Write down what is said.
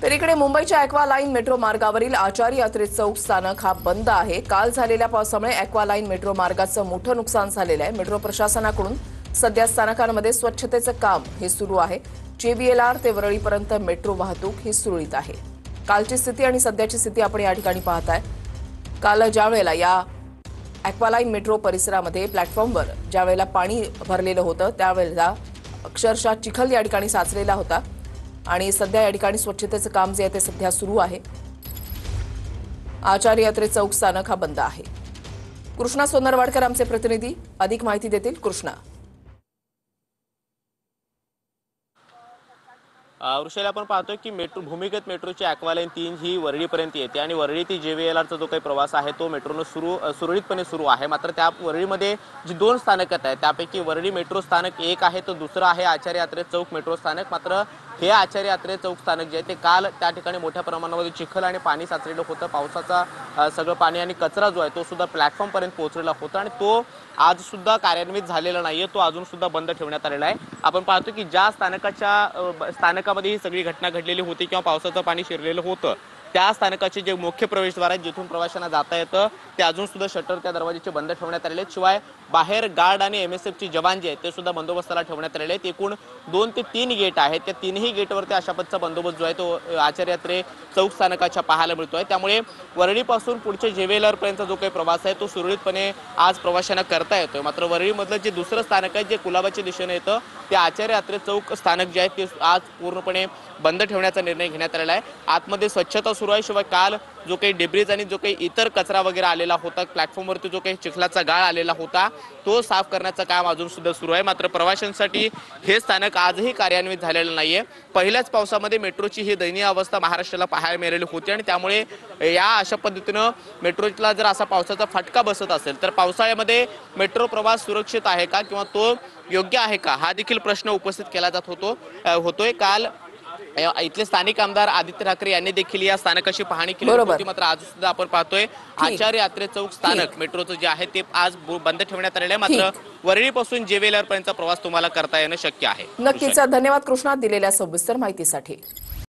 तर इकडे मुंबईच्या ॲक्वा लाईन मेट्रो मार्गावरील आचारी यात्रे चौक स्थानक हा बंद आहे। काल झालेल्या पावसामुळे ॲक्वा लाईन मेट्रो मार्गाचं मोठं नुकसान झालेलं आहे। मेट्रो प्रशासनाकडून सध्या स्थानकांमध्ये स्वच्छतेचं काम हे सुरू आहे। JBLR ते वरळीपर्यंत मेट्रो वाहतूक ही सुरळीत आहे। कालची स्थिती आणि सध्याची स्थिती आपण या ठिकाणी पाहताय। काल ज्यावेळेला या ॲक्वा लाईन मेट्रो परिसरामध्ये प्लॅटफॉर्मवर ज्यावेळेला पाणी भरलेलं होतं त्यावेळेला अक्षरशः चिखल या ठिकाणी साचलेला होता आणि सध्या या ठिकाणी स्वच्छतेचं काम जे आहे ते सध्या सुरू आहे। आचार्य यात्रे चौक स्थानक हा बंद आहे। कृष्णा सोनरवाडकर आमचे प्रतिनिधी अधिक माहिती देतील। कृष्णा, वृषाली आपण पाहतोय की भूमिगत मेट्रोची ॲक्वा लाईन 3 ही वरळीपर्यंत येते आणि वरळी ते JBLRचा जो काही प्रवास आहे तो मेट्रोनं सुरळीतपणे सुरू आहे। मात्र त्या वरळीमध्ये जी 2 स्थानकं आहेत त्यापैकी वरळी मेट्रो स्थानक एक आहे, तर दुसरं आहे आचार्य यात्रे चौक मेट्रो स्थानक। मात्र हे आचार्य यात्रे चौक स्थानक जे आहे ते काल त्या ठिकाणी मोठ्या प्रमाणामध्ये चिखल आणि पाणी साचलेलं होतं। पावसाचा सगळं पाणी आणि कचरा जो आहे तो सुद्धा प्लॅटफॉर्मपर्यंत पोहोचलेला होता आणि तो आज सुद्धा कार्यान्वित झालेला नाहीये, तो अजून सुद्धा बंद ठेवण्यात आलेला आहे। आपण पाहतो की ज्या स्थानकामध्ये ही सगळी घटना घडलेली होती किंवा पावसाचं पाणी शिरलेलं होतं त्या स्थानकाचे जे मुख्य प्रवेशद्वार आहेत जिथून प्रवाशांना जाता येतं ते अजून सुद्धा शटर त्या दरवाजाचे बंद ठेवण्यात आलेले आहेत। शिवाय बाहेर गार्ड आणि MSFचे जवान जे आहेत ते सुद्धा बंदोबस्ताला ठेवण्यात आलेले आहेत। एकूण 2 ते 3 गेट आहेत, त्या तिन्ही गेटवरती अशा पद्धतीचा बंदोबस्त जो आहे तो आचार्य यात्रे चौक स्थानकाच्या पाहायला मिळतोय। त्यामुळे वरळीपासून पुढच्या JBLR पर्यंतचा जो काही प्रवास आहे तो सुरळीतपणे आज प्रवाशांना करता येतोय। मात्र वरळीमधलं जे दुसरं स्थानक आहे जे कुलाबाच्या दिशेने येतं ते आचार्य यात्रे चौक स्थानक जे आहे ते आज पूर्णपणे बंद ठेवण्याचा निर्णय घेण्यात आलेला आहे। आतमध्ये स्वच्छता सुरू आहे। शिवाय काल जो काही डेब्रिज आणि जो काही इतर कचरा वगैरे आलेला होता, प्लॅटफॉर्मवरती जो काही चिखलाचा गाळ आलेला होता तो साफ करण्याचं काम अजून सुद्धा सुरू आहे। मात्र प्रवाशांसाठी हे स्थानक आजही कार्यान्वित झालेलं नाहीये। पहिल्याच पावसामध्ये मेट्रोची ही दयनीय अवस्था महाराष्ट्राला पाहायला मिळालेली होती आणि त्यामुळे या अशा पद्धतीनं मेट्रोला जर असा पावसाचा फटका बसत असेल तर पावसाळ्यामध्ये मेट्रो प्रवास सुरक्षित आहे का किंवा तो योग्य आहे का हा देखील प्रश्न उपस्थित केला होतोय। काल इथले स्थानिक आमदार आदित्य ठाकरे यांनी देखील या स्थानकाची पाहणी केली होती। मात्र आज सुद्धा आपण पाहतोय आचार्य यात्रे चौक स्थानक मेट्रोचं जे आहे ते आज बंद ठेवण्यात आलेलं आहे। मात्र वरळीपासून JBLR पर्यंतचा प्रवास तुम्हाला करता येणं शक्य आहे। नक्कीच धन्यवाद कृष्णा दिलेल्या सविस्तर माहितीसाठी।